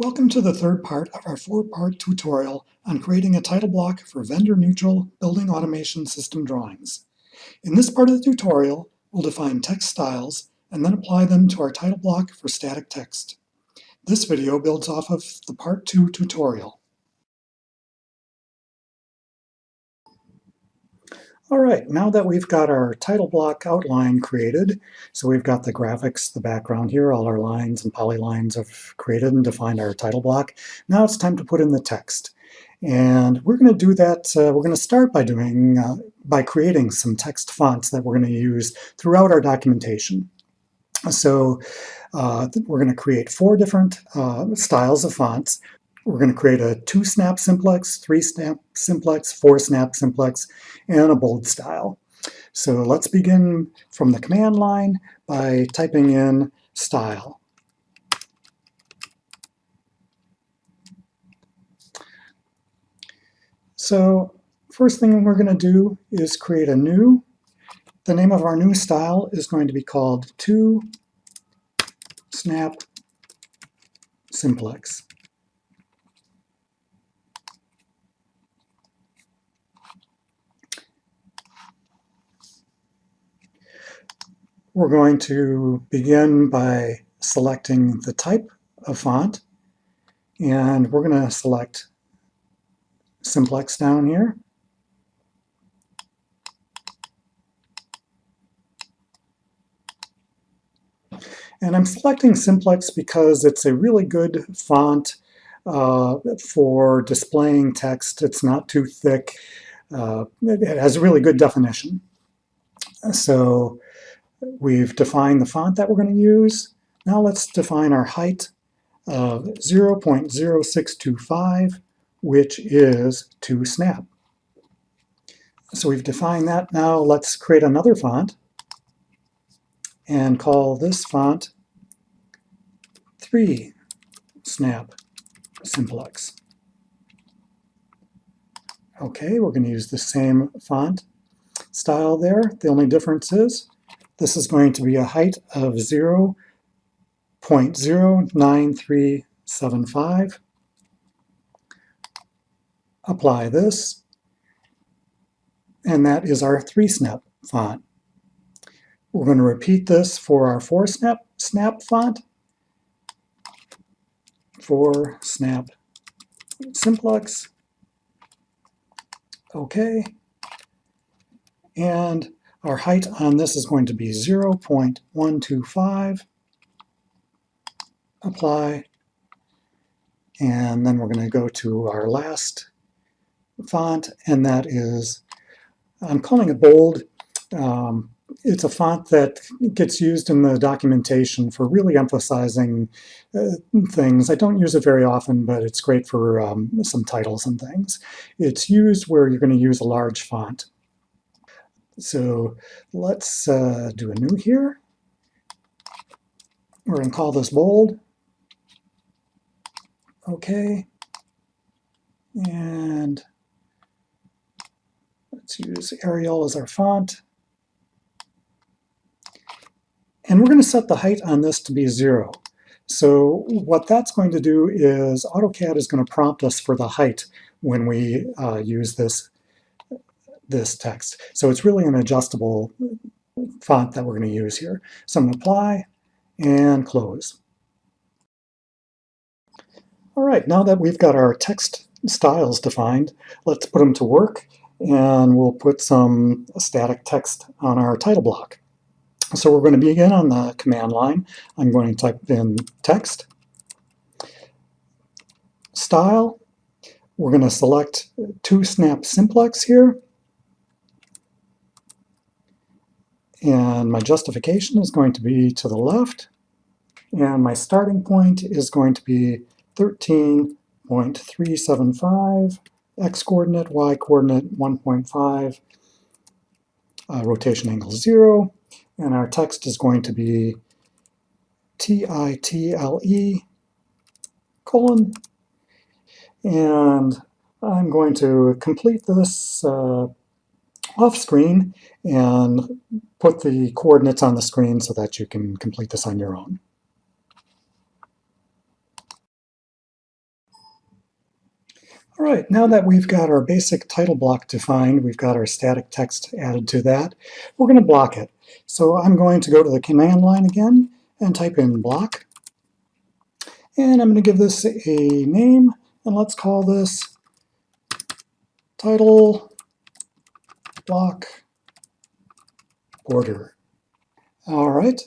Welcome to the third part of our four-part tutorial on creating a title block for vendor-neutral building automation system drawings. In this part of the tutorial, we'll define text styles and then apply them to our title block for static text. This video builds off of the Part 2 tutorial. All right, now that we've got our title block outline created, so we've got the graphics, the background here, all our lines and polylines have created and defined our title block. Now it's time to put in the text. And we're going to do that, we're going to start by creating some text fonts that we're going to use throughout our documentation. So we're going to create four different styles of fonts. We're going to create a 2-snap simplex, 3-snap simplex, 4-snap simplex, and a bold style. So let's begin from the command line by typing in style. So first thing we're going to do is create the name of our new style is going to be called 2-snap simplex. We're going to begin by selecting the type of font, and we're going to select simplex down here. And I'm selecting simplex because it's a really good font for displaying text. It's not too thick. It has a really good definition. So we've defined the font that we're going to use. Now let's define our height of 0.0625, which is 2-snap. So we've defined that. Now let's create another font and call this font 3-snap simplex. Okay, we're going to use the same font style there. The only difference is this is going to be a height of 0.09375. Apply this, and that is our 3-snap font. We're going to repeat this for our 4-snap font. 4-snap simplex. Okay. And our height on this is going to be 0.125. Apply. And then we're going to go to our last font, and that is, I'm calling it bold. It's a font that gets used in the documentation for really emphasizing things. I don't use it very often, but it's great for some titles and things. It's used where you're going to use a large font. So let's do a new here. We're going to call this bold. Okay. And let's use Arial as our font. And we're going to set the height on this to be 0. So what that's going to do is AutoCAD is going to prompt us for the height when we use this text. So it's really an adjustable font that we're going to use here. So I'm going to apply and close. All right, now that we've got our text styles defined, let's put them to work, and we'll put some static text on our title block. So we're going to begin on the command line. I'm going to type in text, style. We're going to select 2-snap simplex here. And my justification is going to be to the left. And my starting point is going to be 13.375, x coordinate, y coordinate 1.5, rotation angle 0. And our text is going to be title colon. And I'm going to complete this off screen and put the coordinates on the screen so that you can complete this on your own. All right, now that we've got our basic title block defined, we've got our static text added to that, we're going to block it. So I'm going to go to the command line again and type in block. And I'm going to give this a name, and let's call this title block border. All right,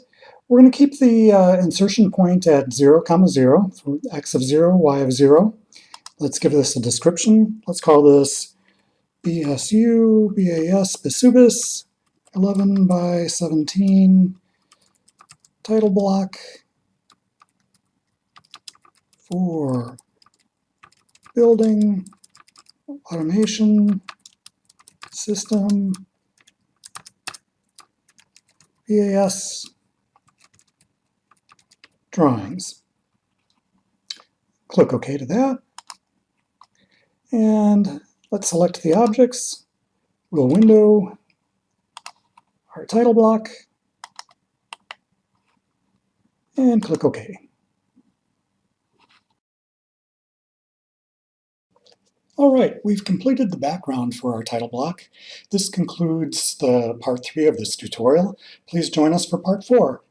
we're going to keep the insertion point at 0, 0, for x of 0, y of 0. Let's give this a description. Let's call this BAS, BSUBAS, 11 by 17 title block for building automation system BAS drawings. Click OK to that. And let's select the objects. We'll window our title block and click OK. All right, we've completed the background for our title block. This concludes the part 3 of this tutorial. Please join us for part 4.